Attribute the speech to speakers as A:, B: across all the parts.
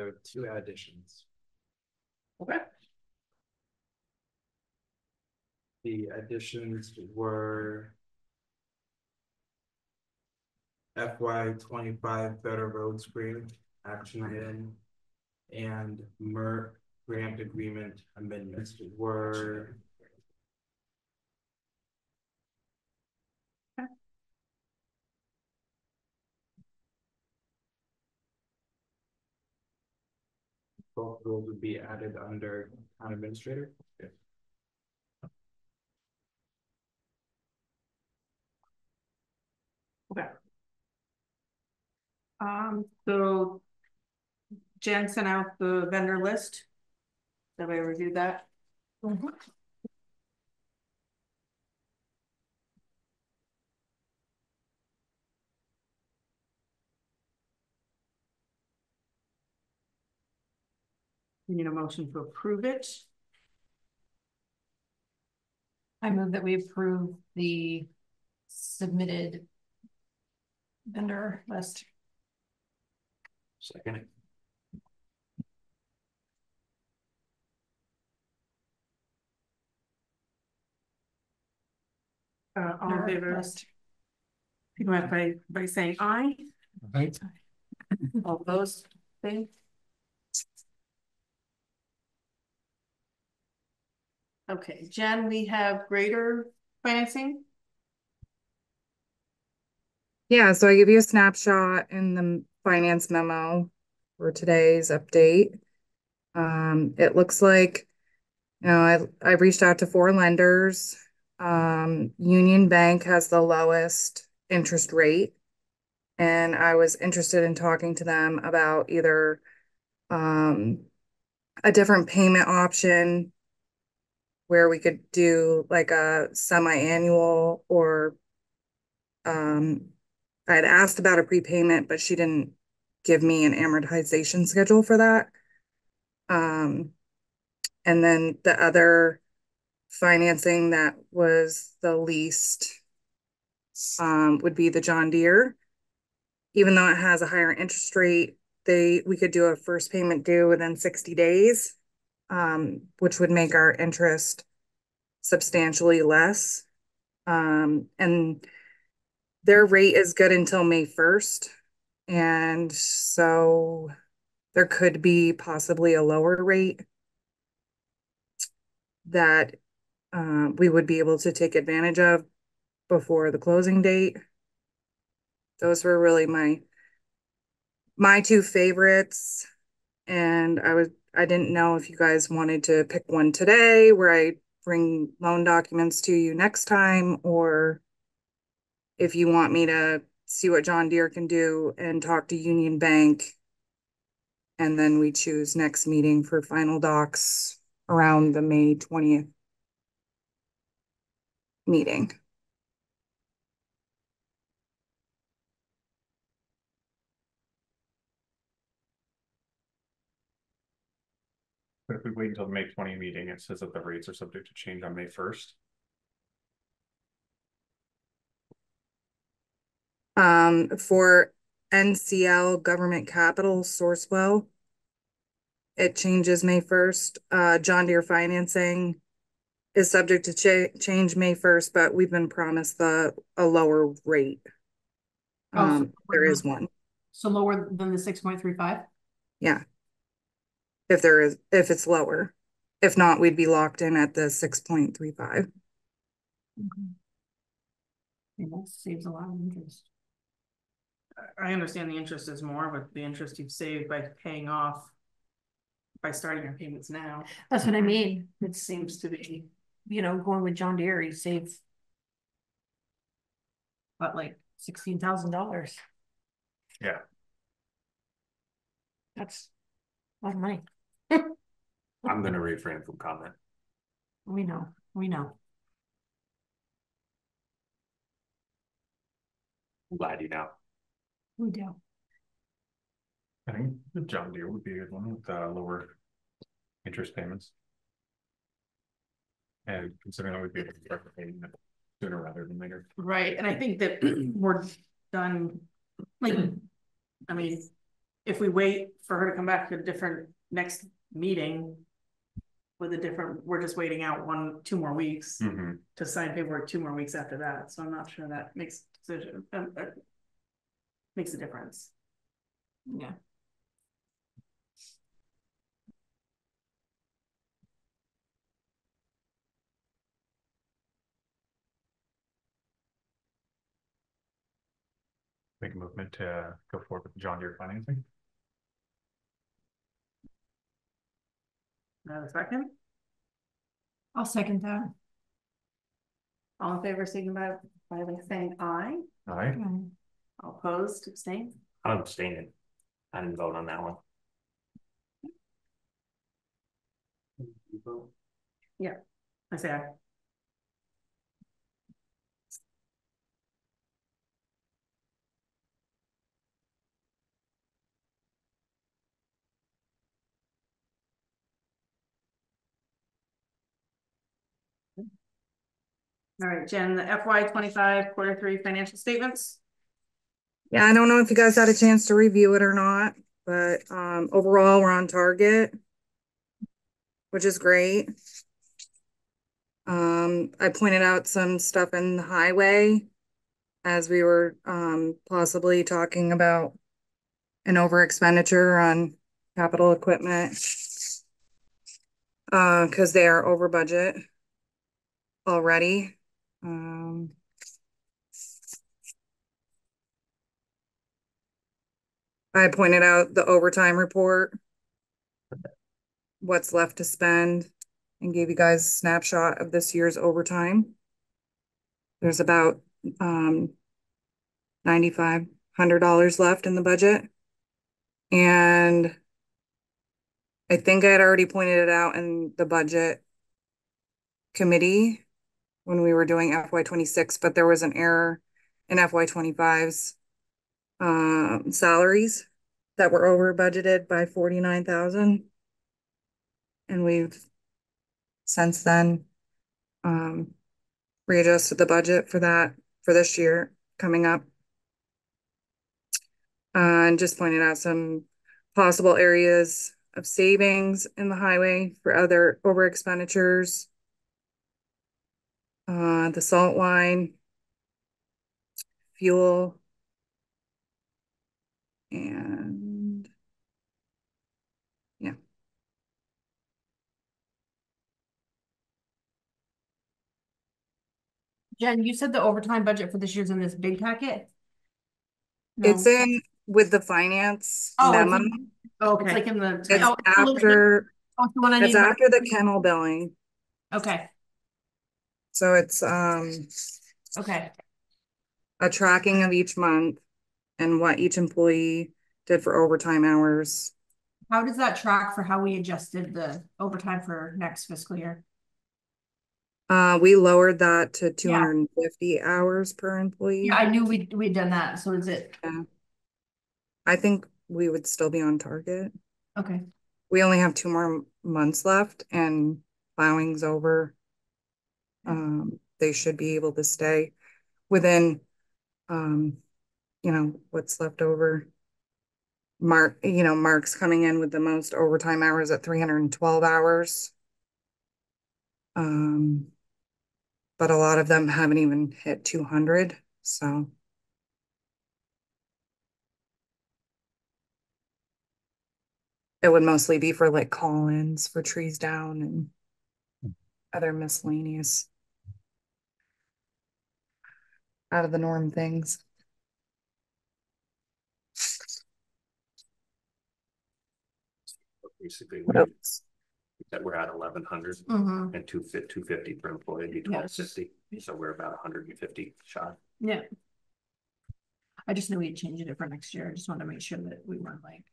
A: there were 2 additions.
B: Okay.
A: The additions were FY25 Better Road Screen Action Item and MERT Grant Agreement Amendments were both of those would be added under Town Administrator. Yeah.
B: Okay. So Jen sent out the vendor list. Everybody reviewed that? Mm-hmm. We need a motion to approve it.
C: I move that we approve the submitted vendor list.
A: Second.
B: All in favor? People have by saying aye.
A: Right.
B: All opposed? Thing. Okay, Jen, we have greater financing.
D: Yeah, so I give you a snapshot in the finance memo for today's update. It looks like, you know, I reached out to 4 lenders. Union Bank has the lowest interest rate, and I was interested in talking to them about either a different payment option where we could do like a semi-annual, or I had asked about a prepayment, but she didn't give me an amortization schedule for that. And then the other financing that was the least would be the John Deere. Even though it has a higher interest rate, we could do a first payment due within 60 days, which would make our interest substantially less. And their rate is good until May 1st. And so there could be possibly a lower rate that we would be able to take advantage of before the closing date. Those were really my 2 favorites. And I didn't know if you guys wanted to pick one today where I bring loan documents to you next time, or if you want me to see what John Deere can do and talk to Union Bank, and then we choose next meeting for final docs around the May 20th meeting.
E: But if we wait until the May 20 meeting, it says that the rates are subject to change on May 1st.
D: For NCL Government Capital Sourcewell, it changes May 1st. John Deere Financing is subject to change May 1st, but we've been promised a lower rate. So there is one.
C: So lower than the 6.35?
D: Yeah. If it's lower. If not, we'd be locked in at the 6.35.
C: And that saves a lot of interest.
B: I understand the interest is more, but the interest you've saved by paying off, by starting your payments now.
C: That's what I mean. It seems to be, you know, going with John Deere, you save what, like $16,000.
E: Yeah.
C: That's a lot of money.
E: I'm going to refrain from comment.
C: We know.
E: I'm glad you know.
C: We do.
E: I think the John Deere would be a good one with lower interest payments. And considering that we'd be able to start paying it sooner rather than later.
B: Right, and I think that we're done, like, I mean, if we wait for her to come back to a different next meeting. With a different, we're just waiting out 2 more weeks
E: Mhm.
B: to sign paperwork, 2 more weeks after that, so I'm not sure that makes decision. Makes a difference.
C: Yeah.
E: Make a movement to go forward with the John Deere financing.
B: A second,
C: I'll second that.
B: all in favor, signify by saying aye.
E: All right.
B: All opposed, abstain.
F: I'm abstaining. I didn't vote on that one.
A: You vote.
B: I say aye. All right, Jen, the FY25 Q3 financial statements.
D: Yeah, I don't know if you guys had a chance to review it or not, but overall we're on target, which is great. I pointed out some stuff in the highway as we were possibly talking about an over expenditure on capital equipment because they are over budget already. I pointed out the overtime report, what's left to spend, and gave you guys a snapshot of this year's overtime. There's about $9,500 left in the budget. And I think I had already pointed it out in the budget committee when we were doing FY26, but there was an error in FY25's salaries that were over budgeted by 49,000. And we've since then readjusted the budget for that for this year coming up. And just pointed out some possible areas of savings in the highway for other over expenditures. The salt line, fuel, and yeah.
C: Jen, you said the overtime budget for this year's in this big packet?
D: It's in with the finance
C: Oh,
D: memo.
B: Okay.
C: It's like in the.
D: It's
C: Oh,
D: after
C: oh, it's the one I
D: it's
C: need.
D: after the kennel billing.
C: Okay,
D: So it's
C: okay.
D: a tracking of each month and what each employee did for overtime hours.
C: How does that track for how we adjusted the overtime for next fiscal year?
D: We lowered that to 250 hours per employee.
C: Yeah, I knew we'd done that. So is it?
D: Yeah. I think we would still be on target.
C: Okay.
D: We only have 2 more months left and plowing's over. They should be able to stay within, what's left over. Mark's coming in with the most overtime hours at 312 hours. But a lot of them haven't even hit 200, so. It would mostly be for like call-ins for trees down and other miscellaneous out of the norm things.
F: Basically,
D: What else?
F: that we're at 1,100
C: Mm-hmm.
F: and 250 per employee, be 1,250. So we're about 150 shy.
C: Yeah. I just knew we'd change it for next year. I just wanted to make sure that we weren't like.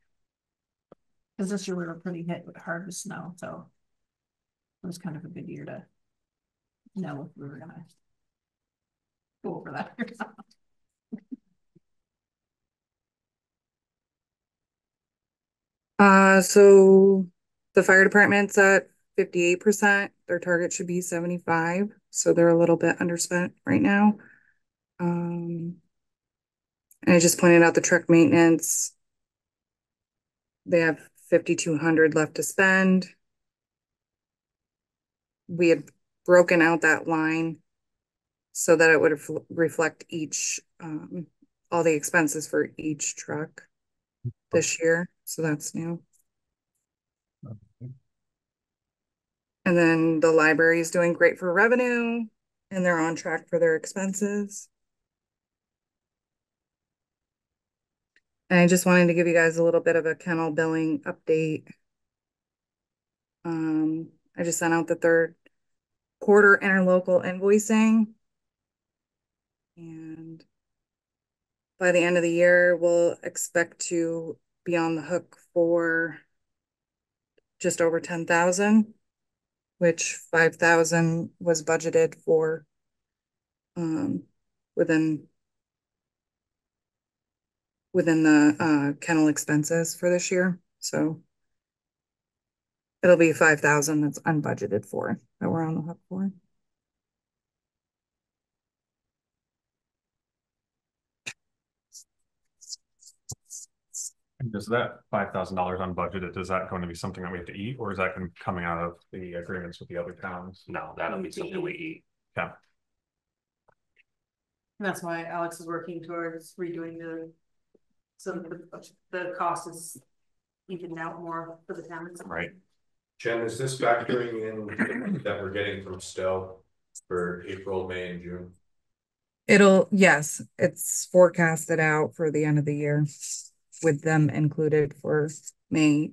C: Because this year we were pretty hit hard with snow, so it was kind of a good year to know if we were gonna go over that.
D: So the fire department's at 58%. Their target should be 75. So they're a little bit underspent right now. And I just pointed out the truck maintenance they have 5,200 left to spend. We had broken out that line so that it would reflect each, all the expenses for each truck this year. So that's new. And then the library is doing great for revenue and they're on track for their expenses. And I just wanted to give you guys a little bit of a kennel billing update. I just sent out the third quarter interlocal invoicing. And by the end of the year, we'll expect to be on the hook for just over 10,000, which 5,000 was budgeted for within the kennel expenses for this year. So it'll be 5,000 that's unbudgeted for that we're on the hook for.
E: And does that $5,000 unbudgeted, is that going to be something that we have to eat, or is that coming out of the agreements with the other towns?
F: No, that'll be something we eat.
E: Yeah.
B: That's why Alex is working towards redoing so the cost is even out more for the town.
E: Right.
G: Jen, is this factoring in that we're getting from Stowe for April, May, and June?
D: Yes, it's forecasted out for the end of the year with them included for May,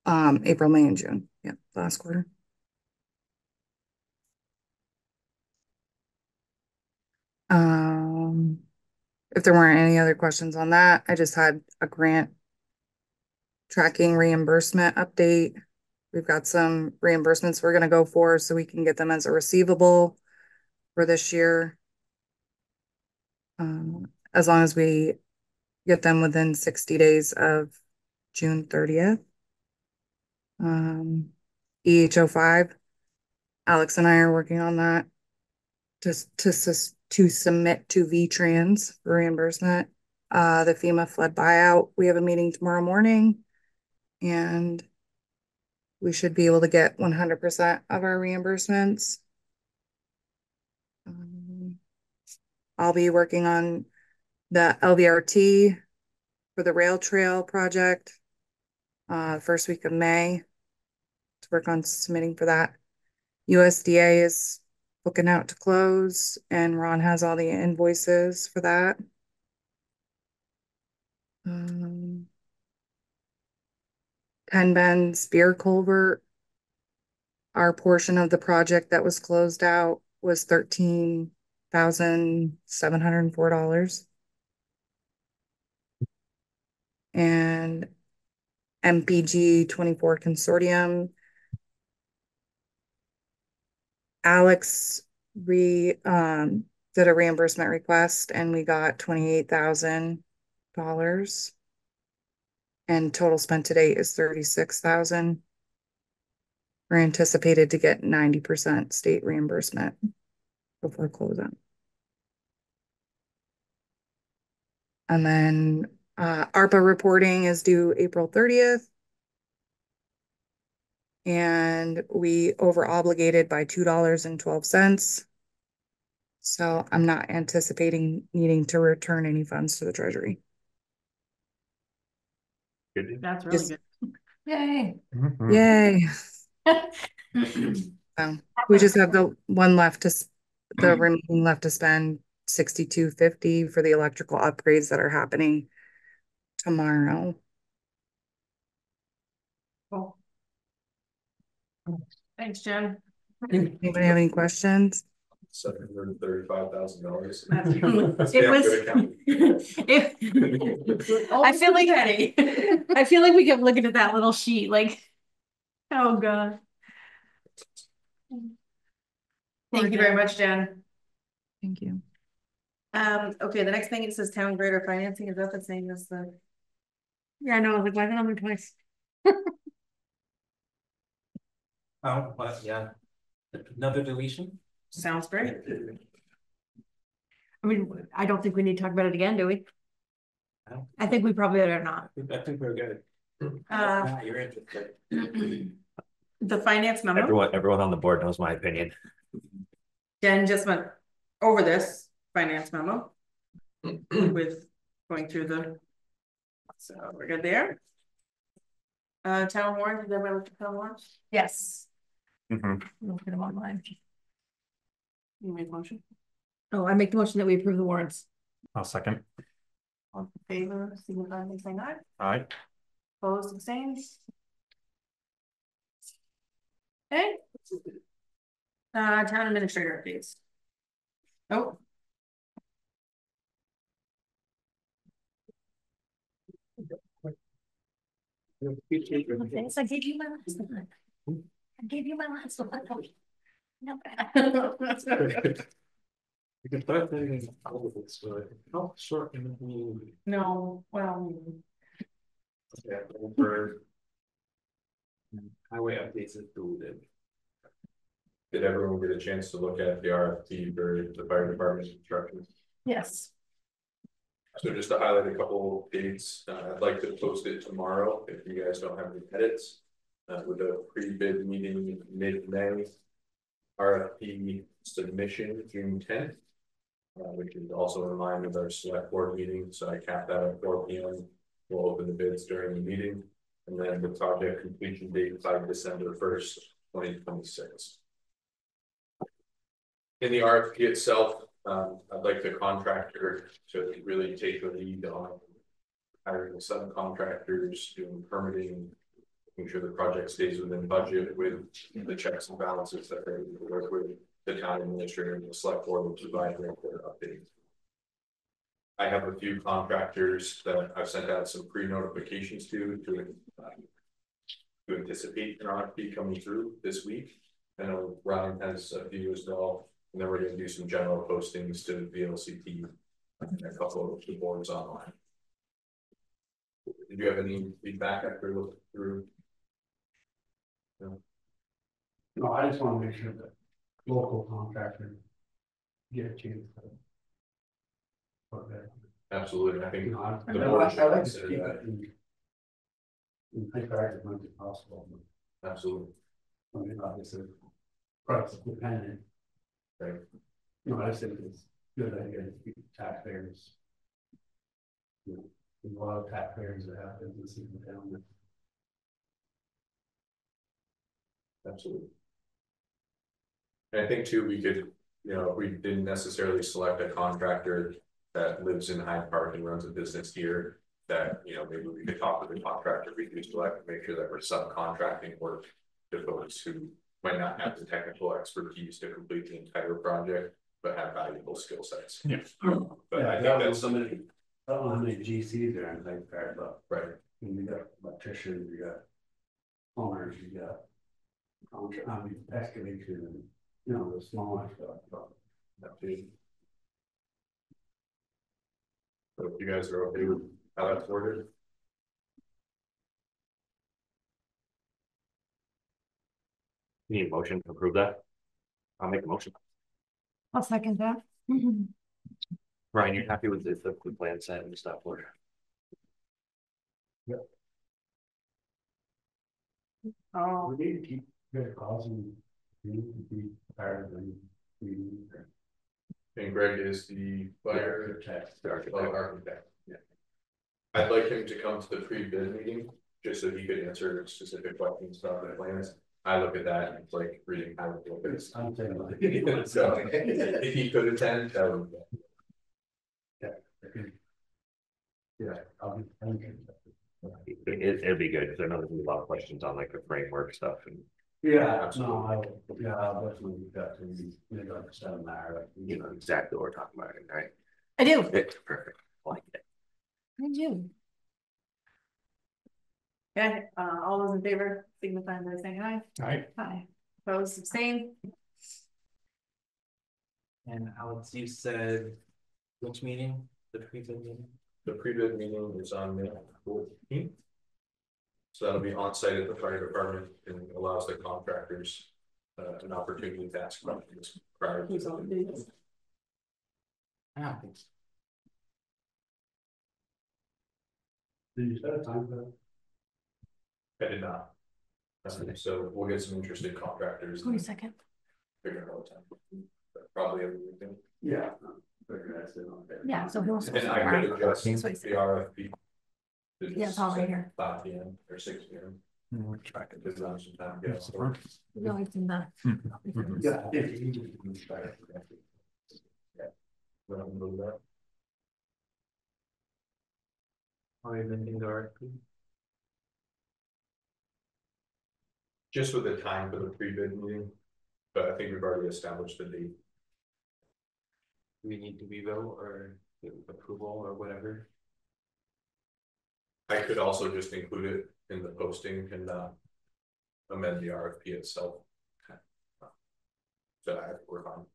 D: April, May, and June. Yeah, last quarter. If there weren't any other questions on that, I just had a grant tracking reimbursement update. We've got some reimbursements we're going to go for so we can get them as a receivable for this year. As long as we get them within 60 days of June 30th. EH05, Alex and I are working on that to submit to VTrans for reimbursement. The FEMA flood buyout, we have a meeting tomorrow morning and we should be able to get 100% of our reimbursements. I'll be working on the LVRT for the rail trail project first week of May to work on submitting for that. USDA is looking out to close and Ron has all the invoices for that. Ten Bend Spear Culvert, our portion of the project that was closed out was $13,704. And MPG 24 Consortium, Alex did a reimbursement request and we got $28,000 and total spent to date is $36,000. We're anticipated to get 90% state reimbursement before closing. And then ARPA reporting is due April 30th. And we over obligated by $2.12. So I'm not anticipating needing to return any funds to the Treasury.
F: Good.
B: That's really good.
C: Yay.
E: Mm-hmm.
D: Yay. So we just have the one left to the remaining left to spend $62.50 for the electrical upgrades that are happening tomorrow.
B: Cool. Thanks, Jen.
D: Anybody have any questions?
G: $735,000.
B: I feel like I feel like we kept looking at that little sheet like, oh god. Thank you very much, Jen.
D: Thank you.
B: Okay, the next thing it says town greater financing, is that the same as the? Yeah, I know, I was like, why is it on there twice?
A: Oh, but yeah, another deletion?
B: Sounds great.
C: I mean, I don't think we need to talk about it again, do we?
A: I don't-
C: I think we probably better not.
A: I think we're good. You're interested.
B: The finance memo,
F: Everyone on the board knows my opinion.
B: Jen just went over this finance memo. With going through the. So we're good there. Town warrant, did everybody look at town warrant?
C: Yes.
E: Mhm.
C: Look at them online.
B: You made a motion,
C: Oh, I make the motion that we approve the warrants.
E: I'll second.
B: all in favor, signify by saying aye.
E: Aye.
B: Opposed, abstained. Okay. Town administrator updates. Oh.
C: Thanks, I gave you my last one. I gave you my last one. No.
A: You can start thinking all of this, but how short can it be?
B: No, well.
A: Yeah, over. Highway updates included.
G: Did everyone get a chance to look at the RFP for the fire department's construction?
C: Yes.
G: So just to highlight a couple dates, I'd like to post it tomorrow if you guys don't have any edits. With a pre-bid meeting mid-May. RFP submission June 10th. Which is also in line with our select board meeting, so I capped that at 4 p.m. We'll open the bids during the meeting, and then the project completion date by December 1st, 2026. In the RFP itself, I'd like the contractor to really take the lead on hiring subcontractors, doing permitting, making sure the project stays within budget with the checks and balances that they work with. The town administrator and the select board will provide their updates. I have a few contractors that I've sent out some pre-notifications to anticipate an RFP coming through this week. I know Ryan has a few as well, and then we're going to do some general postings to VLCT and a couple of the boards online. Did you have any feedback after looking through?
A: No, I just want to make sure that local contractor get a chance to.
G: Absolutely, I think
A: You know,
G: the board should
A: I like to
G: consider
A: keep
G: that.
A: it in high priority as much as possible.
G: Absolutely.
A: I mean, obviously, price dependent.
G: Right.
A: You know, I just think it's a good idea to keep taxpayers. You know, there's a lot of taxpayers that have businesses in town that.
G: Absolutely. And I think too, we could, you know, if we didn't necessarily select a contractor that lives in Hyde Park and runs a business here, that, you know, maybe we could talk with the contractor we do select, make sure that we're subcontracting work to folks who might not have the technical expertise to complete the entire project, but have valuable skill sets.
E: Yeah.
G: But
A: Yeah,
G: I think that's
A: somebody. I don't know how many GCs there in Hyde Park, but
G: right.
A: you got electricians, you got plumbers, you got excavation, and you know, the smaller stuff. But
G: So if you guys are okay with how that's worded.
F: You need a motion to approve that? I'll make a motion.
C: I'll second that.
F: Ryan, you're happy with the plan set and stuff for?
B: Oh,
A: we need to keep good calls and we need to be higher than we need.
G: And Greg is the fire architect. Yeah. I'd like him to come to the pre-bid meeting, just so he could answer specific questions about the plans. I look at that and it's like reading how to look at it.
A: I'm saying like,
G: So if he could attend, that would be.
A: Yeah, I'll be.
F: It'd be good, because I know there's gonna be a lot of questions on like the framework stuff and.
A: Yeah, no, I'll definitely got to understand that.
F: You know exactly what we're talking about, right?
C: I do.
F: It's perfect. I like it.
C: I do.
B: okay, all those in favor, signify by saying aye.
E: Aye.
C: Hi.
B: Opposed, abstained.
A: And Alex, you said which meeting? The pre-bid meeting?
G: The pre-bid meeting is on May 14th. So that'll be on site at the fire department and allows the contractors an opportunity to ask questions prior to.
B: Who's on the dates?
A: Ah, thanks. Did you set a time for that?
G: I did not. So we'll get some interested contractors.
C: Wait a second.
G: Figure it out time. Probably every weekend.
A: Yeah.
C: Yeah, so he wants to.
G: And I could adjust
C: That's what he
G: the
C: said.
G: RFP.
C: Yeah, it's all right here.
G: 5 PM or 6 PM.
E: We're tracking.
G: Because I'm some time.
E: Yes, the first.
C: No, it's in the.
A: Yeah.
G: We're gonna move that.
A: Are you amending the RFP?
G: Just with the time for the pre-bid meeting, but I think we've already established the date.
A: Do we need to veto or approval or whatever?
G: I could also just include it in the posting and amend the RFP itself. So I we're fine.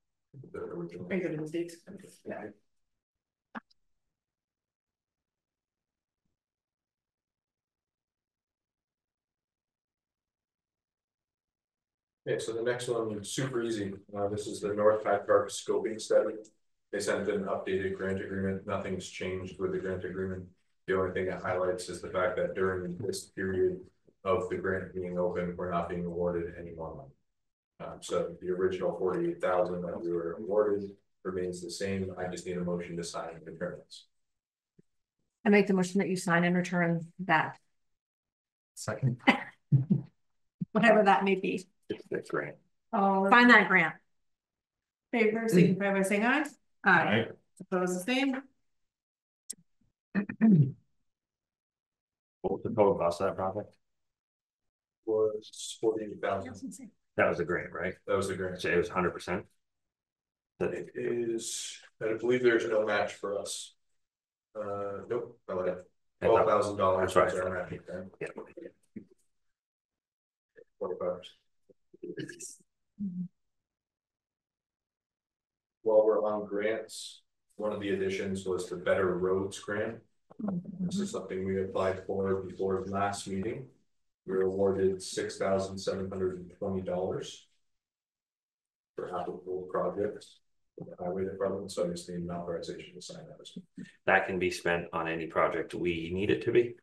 G: with the original.
B: Are you good with these?
G: Yeah. Okay, so the next one is super easy. This is the North Hyde Park scoping study. They sent an updated grant agreement. Nothing's changed with the grant agreement. The only thing it highlights is the fact that during this period of the grant being open, we're not being awarded any more money. So the original 48,000 that we were awarded remains the same. I just need a motion to sign the terms.
C: I make the motion that you sign and return that,
E: Second.
C: whatever that may be.
F: That's great.
B: All
C: Find that grant.
B: favor, signify by saying aye.
C: Aye.
B: Opposed, the same.
F: What was the total cost of that project?
G: Was 48,000.
F: That was a grant, right?
G: That was the grant.
F: So it was 100%.
G: It is, I believe there's no match for us. Nope, I lied. $12,000.
F: That's right.
G: was our matching grant.
F: Yeah.
G: 45. While we're on grants, one of the additions was the Better Roads Grant. This is something we applied for before the last meeting. We were awarded $6,720 for applicable projects in the highway department, so I just need an authorization to sign that.
F: That can be spent on any project we need it to be.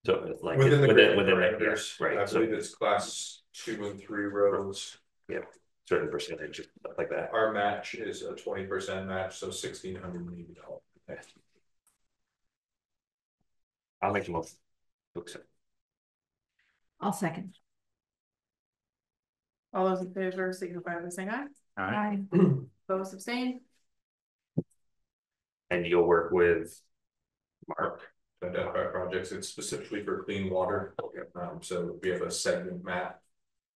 F: So it's like
G: Within the grant
F: within
G: parameters,
F: right.
G: I
F: So
G: believe it's class 2 and 3 roads.
F: yeah, certain percentage stuff like that.
G: Our match is a 20% match, so $1,680.
F: Okay. I'll make the motion to accept.
C: I'll second.
B: All those in favor, signify by saying aye.
C: Aye.
B: Opposed, abstained.
F: And you'll work with Mark.
G: To identify projects, it's specifically for clean water. So we have a segment map,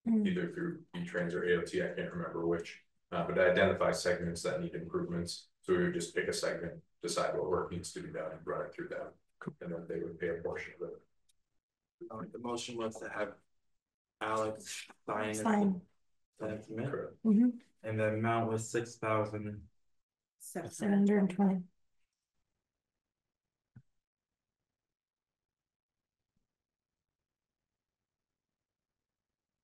G: either through V-Trans or AOT, I can't remember which, but it identifies segments that need improvements. So we would just pick a segment, decide what work needs to be done, and run it through them, and then they would pay a portion of it.
H: The motion was to have Alex sign
C: Sign.
H: the estimate,
C: Mhm.
H: and the amount was 6,000.
C: 720.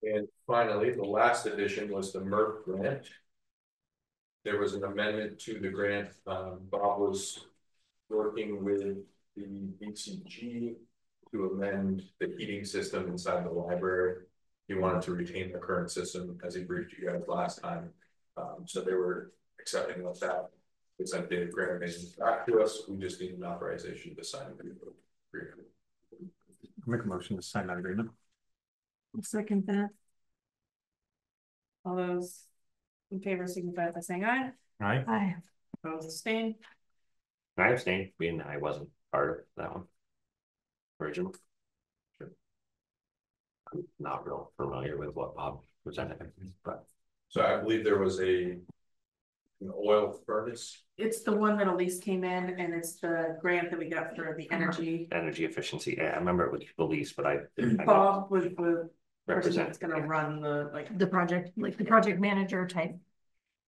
G: And finally, the last addition was the MERP grant. There was an amendment to the grant. Bob was working with the BCG to amend the heating system inside the library. He wanted to retain the current system as he briefed you guys last time. So they were accepting of that. They sent the grant amendment back to us. We just need an authorization to sign the agreement.
E: Make a motion to sign that agreement.
C: I'll second that.
B: All those in favor, signify by saying aye.
E: Aye.
C: Aye.
B: Opposed, abstained.
F: I abstained, being I wasn't part of that one. Original. Sure. I'm not real familiar with what Bob presented, but
G: So I believe there was an oil furnace.
B: It's the one that Elise came in, and it's the grant that we got for the energy.
F: energy efficiency. Yeah, I remember it was police, but I didn't
B: Bob was the person
F: represent.
B: that's gonna run the, like,
C: The project, like the project manager type.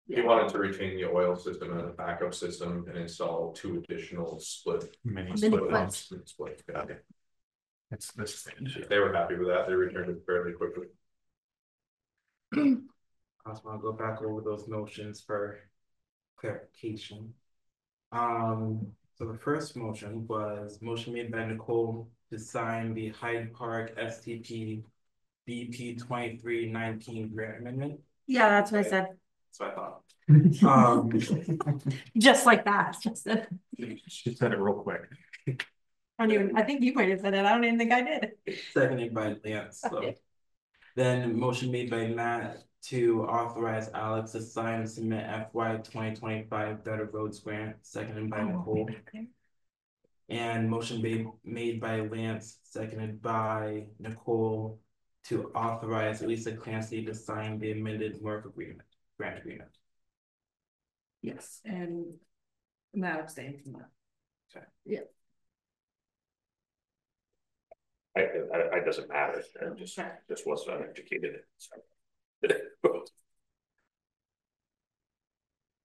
G: He wanted to retain the oil system as a backup system and install 2 additional split
E: Mini
C: Mini
E: split
C: splits.
E: ones.
G: split. Okay.
E: It's this stage.
G: They were happy with that. They returned it fairly quickly.
H: I just want to go back over those motions for clarification. So the first motion was motion made by Nicole to sign the Hyde Park STP BP 2319 grant amendment.
B: Yeah, that's what I said.
H: That's what I thought.
C: Just like that.
E: She said it real quick.
B: I think you might have said it. I don't even think I did.
H: Seconded by Lance. So. Then motion made by Matt to authorize Alex to sign and submit FY 2025 Better Roads Grant, seconded by Nicole. And motion made by Lance, seconded by Nicole, to authorize Lisa Clancy to sign the amended work agreement, grant agreement.
B: Yes, and Matt abstained from that.
H: Okay.
B: Yeah.
F: It doesn't matter, I just wasn't uneducated. So.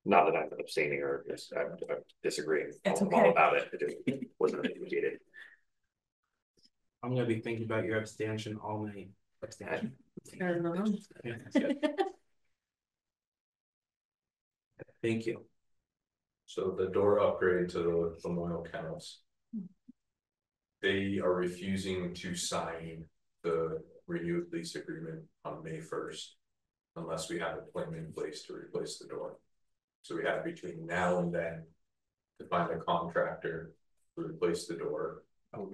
F: Not that I'm abstaining or just I'm disagreeing all about it. It just wasn't educated.
H: I'm gonna be thinking about your abstention all night. Abstention. Yeah, thank you.
G: So the door upgrade to the Memorial Kennels. They are refusing to sign the renewed lease agreement on May 1st. Unless we have a plan in place to replace the door. So we have between now and then to find a contractor to replace the door.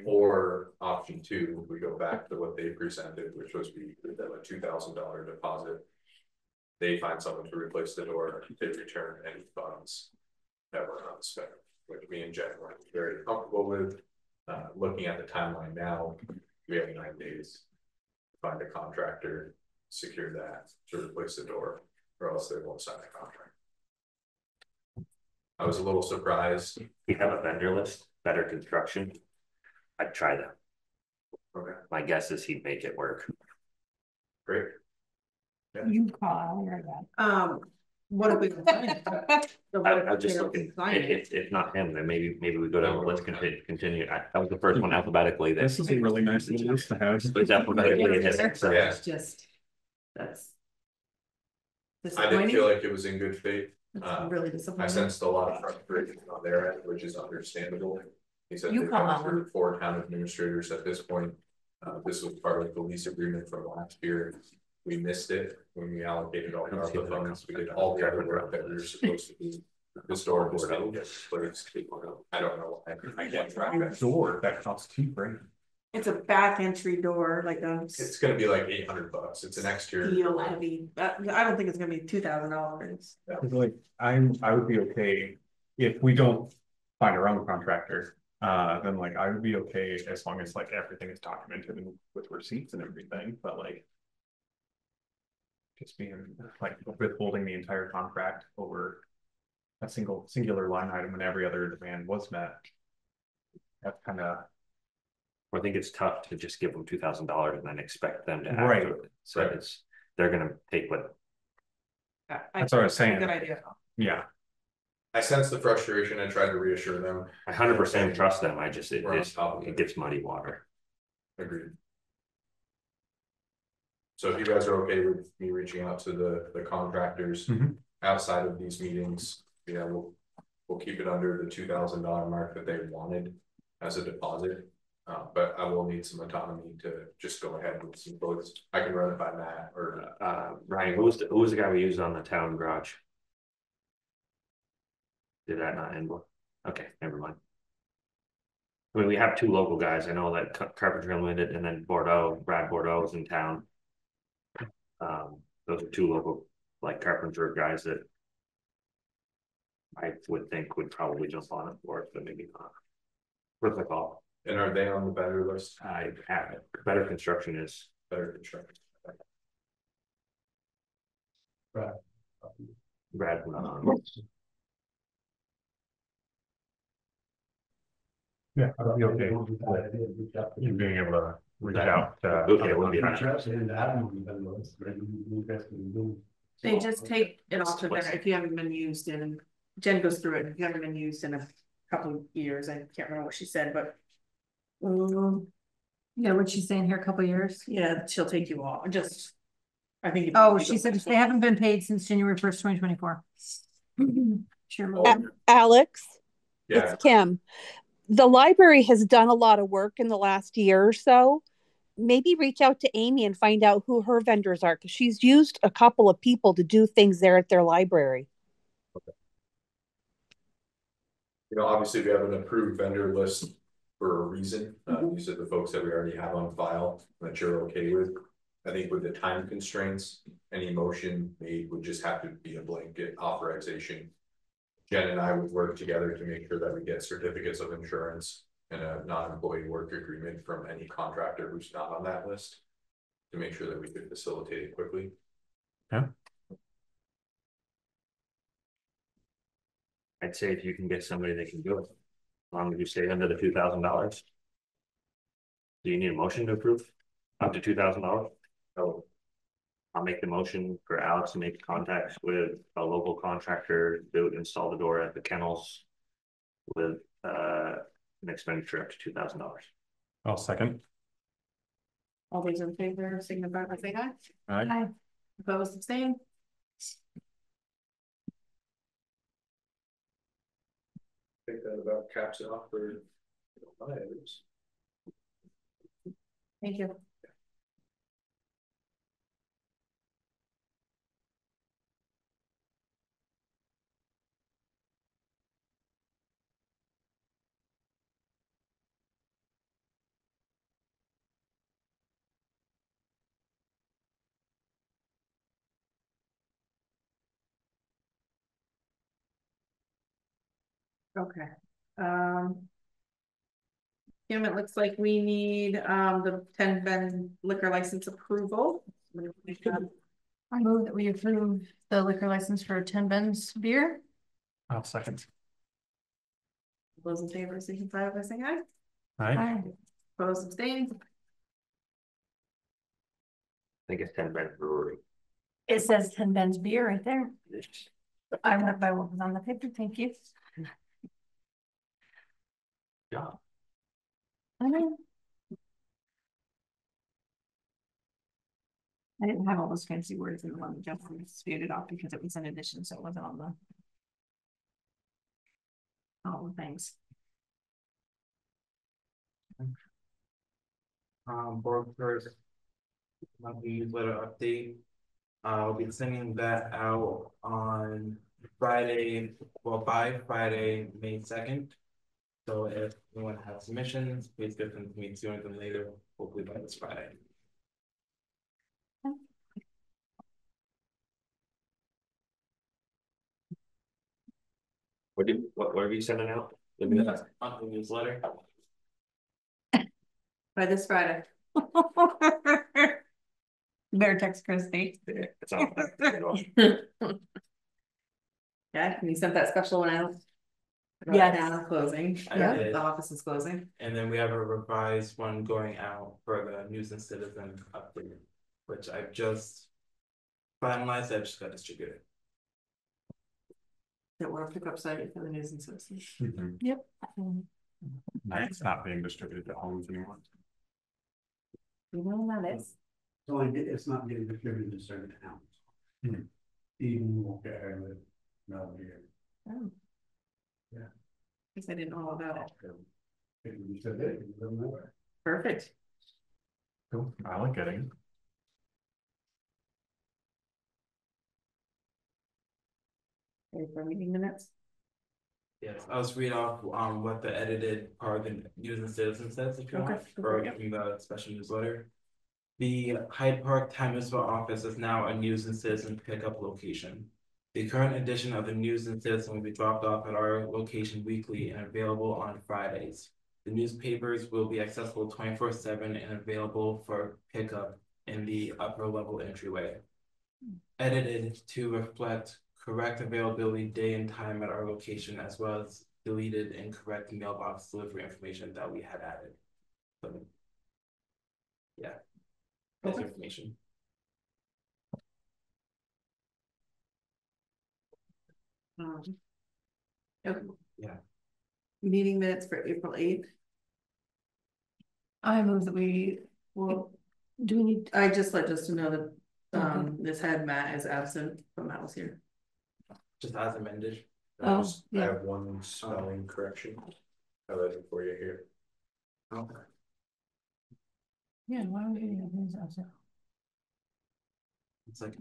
G: Or option 2, we go back to what they presented, which was we give them a $2,000 deposit. They find someone to replace the door, they return any funds that were not spent, which me and Jen were very comfortable with. Looking at the timeline now, we have 9 days to find a contractor, secure that to replace the door, or else they won't sign the contract. I was a little surprised.
F: We have a vendor list, Better Construction. I'd try them.
G: Okay.
F: My guess is he'd make it work.
G: Great.
C: Yeah. You call that.
B: What if we?
F: I'm just looking. If not him, then maybe we go down. Let's continue. That was the first one alphabetically.
E: This is a really nice list to have.
F: It's alphabetically. So
G: yeah.
B: That's.
G: I didn't feel like it was in good faith.
B: Really disappointing.
G: I sensed a lot of frustration on their end, which is understandable. He said
C: You
G: they've gone through 4 town administrators at this point. This was part of the lease agreement from last year. We missed it when we allocated all the ARPA funds. We did all the other work that we were supposed to do. This door just didn't get replaced. I don't know why. I can't track that.
E: Door that costs $2,000.
B: It's a back entry door, like
G: it's gonna be like $800. It's an exterior
B: steel heavy. I don't think it's gonna be $2,000.
E: Like I would be okay if we don't find our own contractor. Then like I would be okay as long as like everything is documented and with receipts and everything. But like just being like withholding the entire contract over a singular line item when every other demand was met. That's kind of.
F: I think it's tough to just give them $2,000 and then expect them to act.
E: Right.
F: So they're gonna take what.
E: That's what I was saying.
B: Good idea.
E: Yeah.
G: I sense the frustration and tried to reassure them.
F: I 100% trust them. I just it gets muddy water.
G: Agreed. So if you guys are okay with me reaching out to the contractors outside of these meetings, yeah, we'll keep it under the $2,000 mark that they wanted as a deposit. But I will need some autonomy to just go ahead with some quotes. I can run it by Matt or
F: Ryan. Who was the guy we used on the town garage? Did that not end well? Okay, never mind. I mean, we have 2 local guys. I know that Carpenter Unlimited and then Brad Bordeaux is in town. Those are 2 local like carpenter guys that I would think would probably jump on it for it, but maybe not. Worth a call.
G: And are they on the better list?
F: I have it. Better Construction is
G: Better construction.
F: Brad.
E: Yeah, I'd be okay with you being able to reach out.
F: Okay, it wouldn't be hard.
B: They just take it off to there if you haven't been used in. Jen goes through it. If you haven't been used in a couple of years, I can't remember what she said, but.
C: Yeah, what's she saying here? A couple of years?
B: Yeah, she'll take you off. Just. I think.
C: Oh, she said if they haven't been paid since January 1st, 2024. Sure.
I: Alex,
G: Yeah.
I: it's Kim. the library has done a lot of work in the last year or so. Maybe reach out to Amy and find out who her vendors are, because she's used a couple of people to do things there at their library.
G: You know, obviously we have an approved vendor list for a reason. You said the folks that we already have on file that you're okay with. I think with the time constraints, any motion made would just have to be a blanket authorization. Jen and I would work together to make sure that we get certificates of insurance and a non-employee work agreement from any contractor who's not on that list to make sure that we could facilitate it quickly.
E: Yeah.
F: I'd say if you can get somebody that can do it, as long as you stay under the $2,000. Do you need a motion to approve up to $2,000? So I'll make the motion for Alex to make contacts with a local contractor to install the door at the kennels with an expenditure up to $2,000.
E: I'll second.
B: All those in favor signify by saying aye.
E: Aye.
B: Opposed, abstain.
G: I think that about caps it off for my items.
B: Thank you. Okay. Kim, it looks like we need the 10 Ben liquor license approval.
C: I move that we approve the liquor license for 10 Ben's beer.
E: I'll second.
B: Those in favor signify by saying aye.
E: Aye.
B: Opposed, abstain.
F: I think it's 10 Ben Brewery.
C: It says 10 Ben's beer right there. I went by what was on the paper. Thank you.
F: Yeah.
C: I know. I didn't have all those fancy words in the one that Justin spewed it off because it was an addition, so it wasn't on the all the things.
H: Board first monthly newsletter update. We'll be sending that out on Friday, well, by Friday, May 2nd. So if anyone has submissions, please get them to me sooner than later, hopefully by this Friday.
F: What are you sending out?
H: Monthly newsletter.
B: By this Friday.
C: Better text Christy.
F: Yeah, it's on.
B: Yeah, and you sent that special one out.
C: Yeah,
B: now closing.
H: I did.
B: The office is closing.
H: And then we have a revised one going out for the News and Citizen update, which I've just finalized. I just got distributed.
B: That we're a pickup site for the News and Citizen.
C: Yep.
E: It's not being distributed to homes anymore.
B: You know that is.
A: It's not getting distributed to certain towns. Even won't get her with no beer.
B: Oh.
A: Yeah.
B: Guess I didn't know all about it.
A: You said it, you don't know it.
B: Perfect.
E: Cool. I like getting it.
B: Ready for meeting minutes?
H: Yes, I'll just read off what the edited part of the News and Citizen says if you want, or from the special newsletter. The Hyde Park Municipal office is now a News and Citizen pickup location. The current edition of the News and Citizen will be dropped off at our location weekly and available on Fridays. The newspapers will be accessible 24/7 and available for pickup in the upper level entryway. Edited to reflect correct availability day and time at our location, as well as deleted incorrect mailbox delivery information that we had added. So, yeah, that's information.
B: Okay.
H: Yeah.
B: Meeting minutes for April 8th.
C: I move that we will. Do we need?
B: I just let Justin know that
C: Okay.
B: this head Matt is absent from Matt was here.
H: Just as amended.
G: I
C: Yeah.
G: have one spelling correction. highlighted for you here.
H: Okay.
C: Yeah, why are we getting things outside?
H: It's like,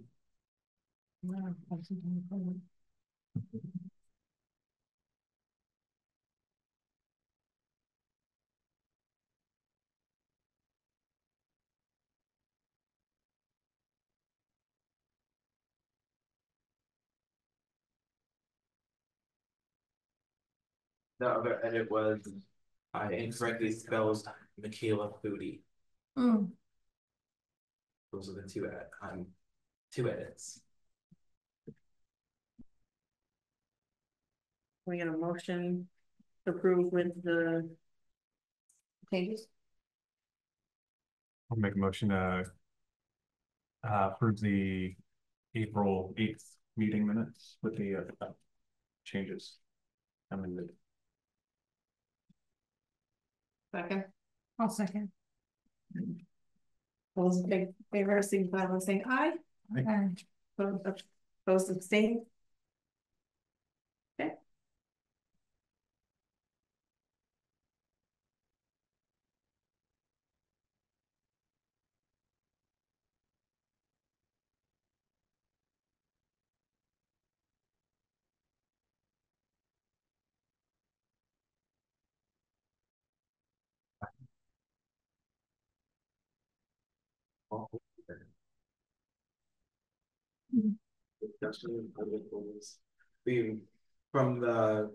H: the other edit was, I incorrectly spelled Michaela Foodie.
C: Mm.
H: Those are the two edits.
B: We get a motion to approve with the changes.
E: I'll make a motion to approve the April 8th meeting minutes with the changes. I mean,
B: Second.
C: I'll second.
B: Those in favor, signify by saying aye.
C: Okay.
B: Opposed, abstain. Okay.
H: Discussion of the goals. From the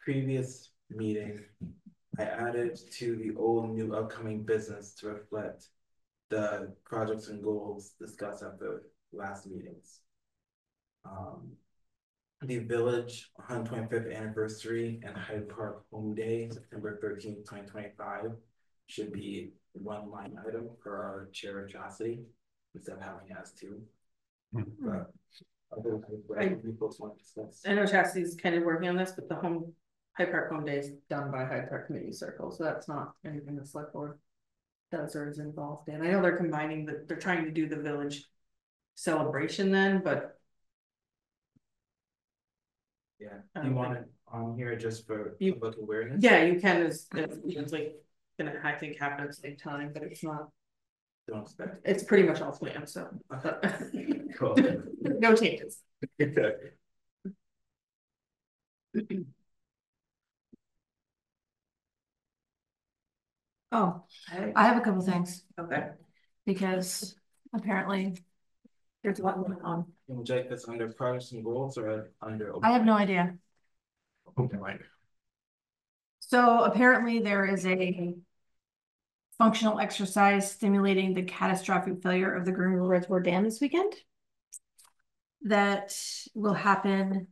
H: previous meeting, I added to the old new upcoming business to reflect the projects and goals discussed at the last meetings. The village 125th anniversary and Hyde Park Home Day, September 13th, 2025, should be one line item for our chair atrocity instead of having it as two. But
B: I know Chastity's kind of working on this, but the Hyde Park Home Day is done by Hyde Park Committee Circle, so that's not anything the select board does or is involved in. I know they're combining they're trying to do the village celebration then, but
H: yeah, do you want it on here just for public awareness?
B: yeah, you can. It's like gonna I think happen at the same time, but it's not.
H: Don't expect
B: it's pretty much all planned, so
H: cool.
B: No changes.
H: Okay.
C: Oh, I have a couple things.
B: Okay.
C: Because apparently there's a lot going on.
H: Would you like this under projects and goals or under?
C: I have no idea.
E: open mind.
C: So apparently there is a functional exercise stimulating the catastrophic failure of the Green River Reservoir Dam this weekend. That will happen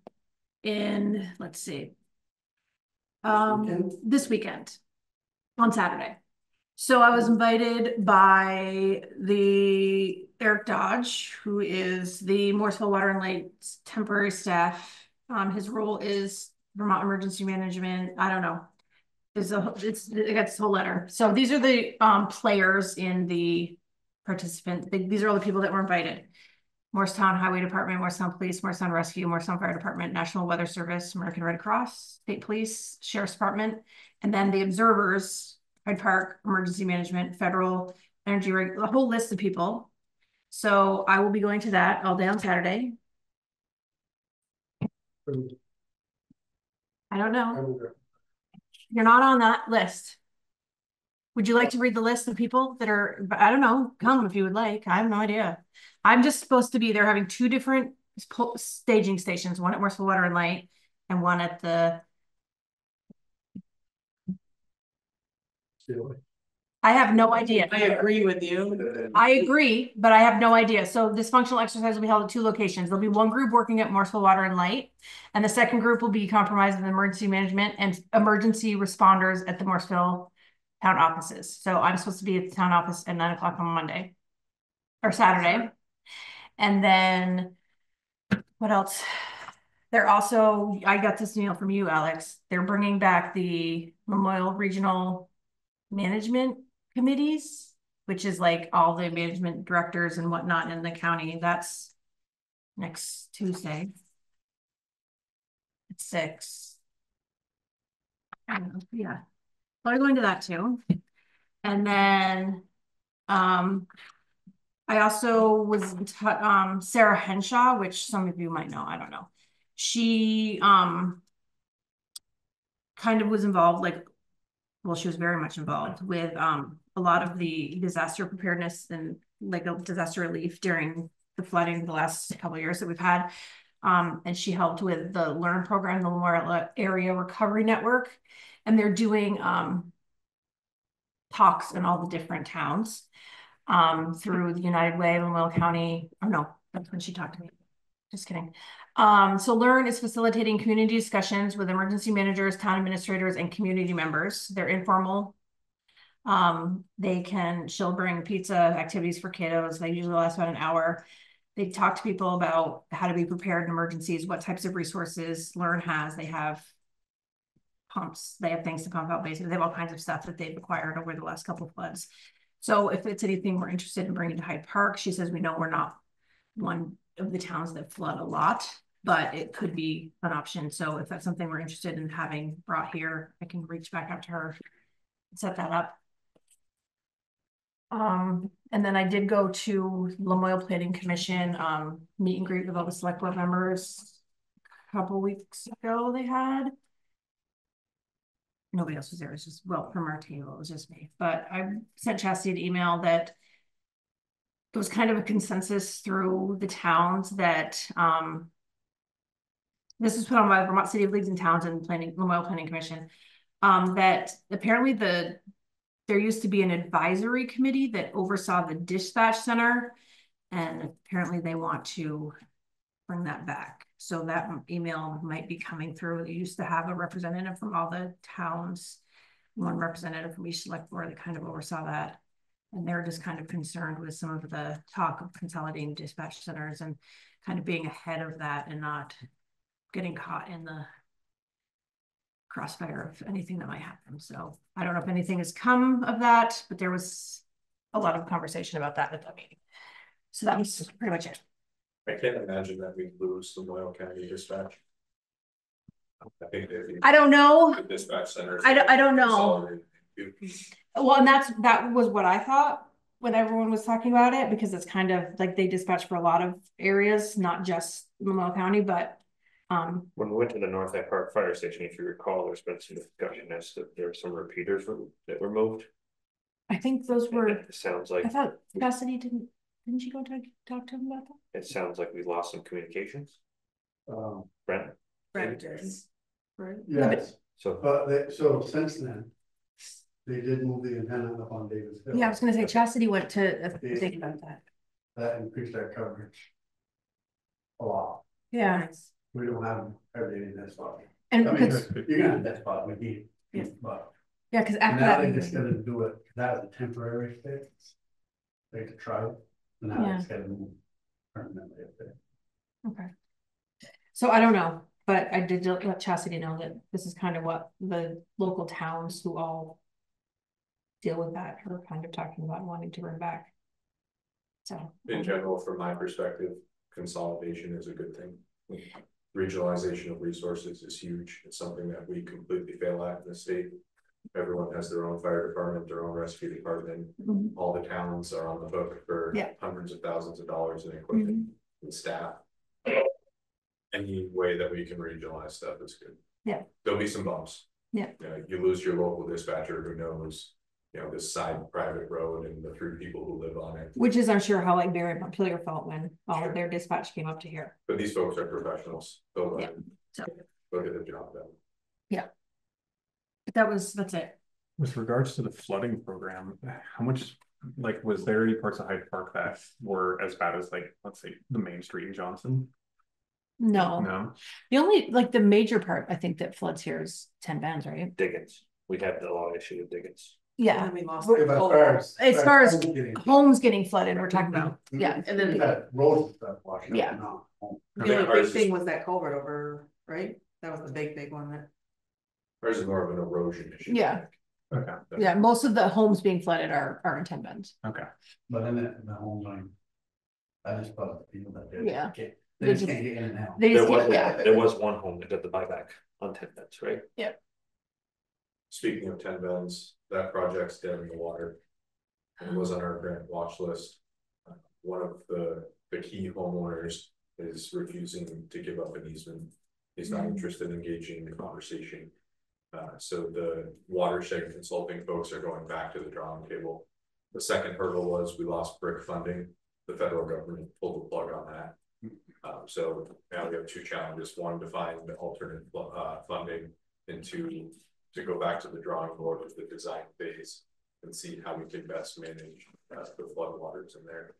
C: in, let's see, this weekend on Saturday. So I was invited by the Eric Dodge, who is the Morrisville Water and Light temporary staff. His role is Vermont Emergency Management. I don't know. It got this whole letter. So these are the players in the participant. These are all the people that were invited. Morristown Highway Department, Morristown Police, Morristown Rescue, Morristown Fire Department, National Weather Service, American Red Cross, State Police, Sheriff's Department, and then the observers, Hyde Park, Emergency Management, Federal Energy, a whole list of people. So I will be going to that all day on Saturday. I don't know. You're not on that list. Would you like to read the list of people that are, I don't know, come if you would like. I have no idea. I'm just supposed to be there having two different staging stations, one at Morrisville Water and Light and one at the. I have no idea.
B: I agree with you.
C: I agree, but I have no idea. So this functional exercise will be held at two locations. There'll be one group working at Morrisville Water and Light, and the second group will be comprised of emergency management and emergency responders at the Morrisville town offices. So I'm supposed to be at the town office at 9 o'clock on Monday or Saturday. And then what else? They're also, I got this email from you, Alex. They're bringing back the Memorial Regional Management Committees, which is like all the management directors and whatnot in the county. That's next Tuesday at 6. Yeah. probably going to that too. And then, I also was, Sarah Henshaw, which some of you might know, I don't know. She, kind of was involved, like, well, she was very much involved with, a lot of the disaster preparedness and like a disaster relief during the flooding the last couple of years that we've had. And she helped with the LEARN program, the Memorial Area Recovery Network, and they're doing, talks in all the different towns, through the United Way, Lemoyle County. Oh no, that's when she talked to me. Just kidding. So LEARN is facilitating community discussions with emergency managers, town administrators, and community members. They're informal. She'll bring pizza, activities for kiddos. They usually last about an hour. They talk to people about how to be prepared in emergencies, what types of resources LEARN has. They have pumps. They have things to pump out basically. They have all kinds of stuff that they've acquired over the last couple of floods. So if it's anything we're interested in bringing to Hyde Park, she says, we know we're not one of the towns that flood a lot, but it could be an option. So if that's something we're interested in having brought here, I can reach back out to her and set that up. And then I did go to Lemoyle Planning Commission, meet and greet with all the select board members a couple weeks ago. They had, nobody else was there. It was just, well, from our table, it was just me. But I sent Chastity an email that it was kind of a consensus through the towns that, this was put on by the Vermont City of Leagues and Towns and Lemoyle Planning Commission, that apparently there used to be an advisory committee that oversaw the dispatch center, and apparently they want to bring that back. So that email might be coming through. They used to have a representative from all the towns, one representative from each select board that kind of oversaw that. And they're just kind of concerned with some of the talk of consolidating dispatch centers and kind of being ahead of that and not getting caught in the crossfire of anything that might happen. So I don't know if anything has come of that, but there was a lot of conversation about that at that meeting. So that was pretty much it.
G: I can't imagine that we lose the Loyal County dispatch. I think
C: I don't know.
G: The dispatch centers.
C: I don't know. Well, and that was what I thought when everyone was talking about it, because it's kind of like they dispatch for a lot of areas, not just Lemoyle County, but
F: when we went to the North Hyde Park Fire Station, if you recall, there's been some discussion as to there were some repeaters that were moved.
C: I think those were.
F: It sounds like
C: I thought Cassidy didn't you go to talk to him about that?
F: It sounds like we lost some communications. Brent
B: is right.
A: Yes.
F: So
A: so since then, they did move the antenna up on Davis Hill.
C: Yeah, I was gonna say Chastity went to think about that.
A: That increased our coverage a lot.
C: Yeah.
A: We don't have everything in that spot.
C: And
A: I mean, you're gonna have that spot with you.
C: Yeah.
A: But
C: yeah, because after
A: now
C: that
A: they're just gonna do it. That was a temporary fix. They could try it. Now it's gonna move permanently up there.
C: Okay. So I don't know, but I did let Chastity know that this is kind of what the local towns who all deal with that are kind of talking about wanting to bring back. So
G: in general, from my perspective, consolidation is a good thing. Regionalization of resources is huge. It's something that we completely fail at in the state. Everyone has their own fire department, their own rescue department. All the towns are on the hook for hundreds of thousands of dollars in equipment and staff. Any way that we can regionalize stuff is good.
C: Yeah.
G: There'll be some bumps.
C: Yeah.
G: You lose your local dispatcher who knows, this side private road and the 3 people who live on it.
C: Which is, I'm sure, how like Barry Montpelier felt when all of their dispatch came up to here.
G: But these folks are professionals. They'll
C: So
G: look at the job done.
C: Yeah. But that's it.
E: With regards to the flooding program, how much, like, was there any parts of Hyde Park that were as bad as, like, let's say the main street in Johnson?
C: No. The only, like, the major part I think that floods here is 10 Bends, right?
F: Diggins. We have the long issue of Diggins.
C: Yeah.
B: And we lost
C: As far as homes getting flooded, we're talking about. Yeah.
B: And then
A: roads and stuff washing
C: Yeah.
A: out.
B: the only big thing was that culvert over, right? That was the big one that.
G: Ours is more of an erosion issue.
C: Yeah.
E: Okay.
C: Yeah, most of the homes being flooded are in 10 Bends.
E: Okay.
A: But in the home line, I just thought people that did.
C: Yeah.
A: They just can't get in and out.
C: They just
F: There was one home that did the buyback on 10 Bends, right?
C: Yeah.
G: Speaking of 10 bends, that project's dead in the water. It was on our grant watch list. One of the key homeowners is refusing to give up an easement. He's not interested in engaging in the conversation. So the watershed consulting folks are going back to the drawing table. The second hurdle was we lost BRIC funding. The federal government pulled the plug on that. So now we have two challenges: one, to find the alternate funding, and two, to go back to the drawing board with the design phase and see how we can best manage the flood waters in there.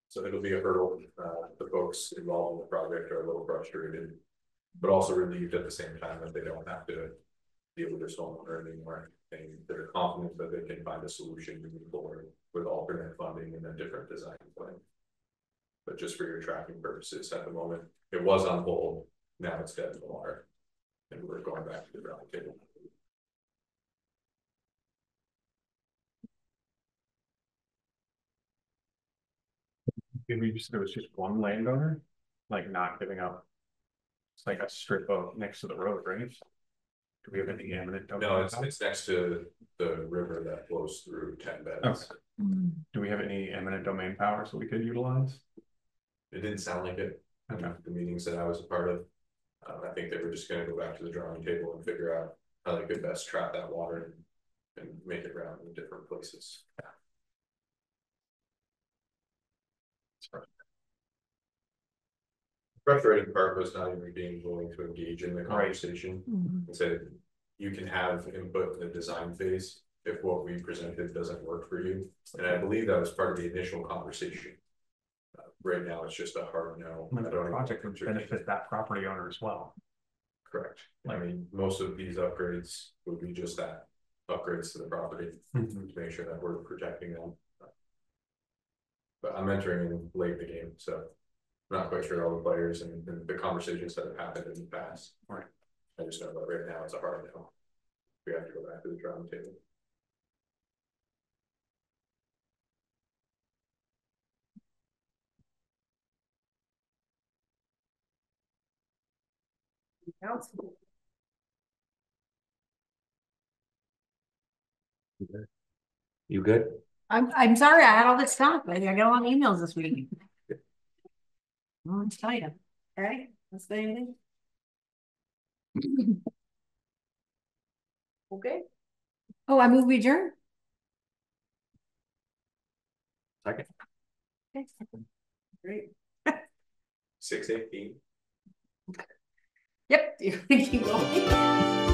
G: So it'll be a hurdle. The folks involved in the project are a little frustrated, but also relieved at the same time that they don't have to deal with this homeowner anymore. And they're confident that they can find a solution moving forward with alternate funding and a different design plan. But just for your tracking purposes, at the moment, it was on hold. Now it's dead in the water, and we're going back to the drawing table.
E: Maybe just there was just one landowner, like not giving up. It's like a strip of next to the road, right? Do we have any eminent domain?
G: No, it's next to the river that flows through 10 beds.
E: Okay. Do we have any eminent domain powers that we could utilize?
G: It didn't sound like it.
E: Okay.
G: The meetings that I was a part of, I think they were just going to go back to the drawing table and figure out how they could best trap that water and make it round in different places. The frustrating part was not even being willing to engage in the conversation. And said, you can have input in the design phase if what we presented doesn't work for you. And I believe that was part of the initial conversation. Right now, it's just a hard no.
E: The project would benefit that property owner as well.
G: Correct. I mean, most of these upgrades would be just that, upgrades to the property to make sure that we're protecting them. But I'm entering in late in the game, so I'm not quite sure all the players and the conversations that have happened in the past.
E: Right.
G: I just know that right now it's a hard no. We have to go back to the drawing table.
B: Council.
F: You good?
C: I'm sorry, I had all this stuff. I got a lot of emails this week. I'll tell you.
B: Okay, let's say anything. Okay.
C: Oh, I move we adjourn.
F: Second.
B: Okay. Great.
G: 6:18.
B: Yep. You keep going.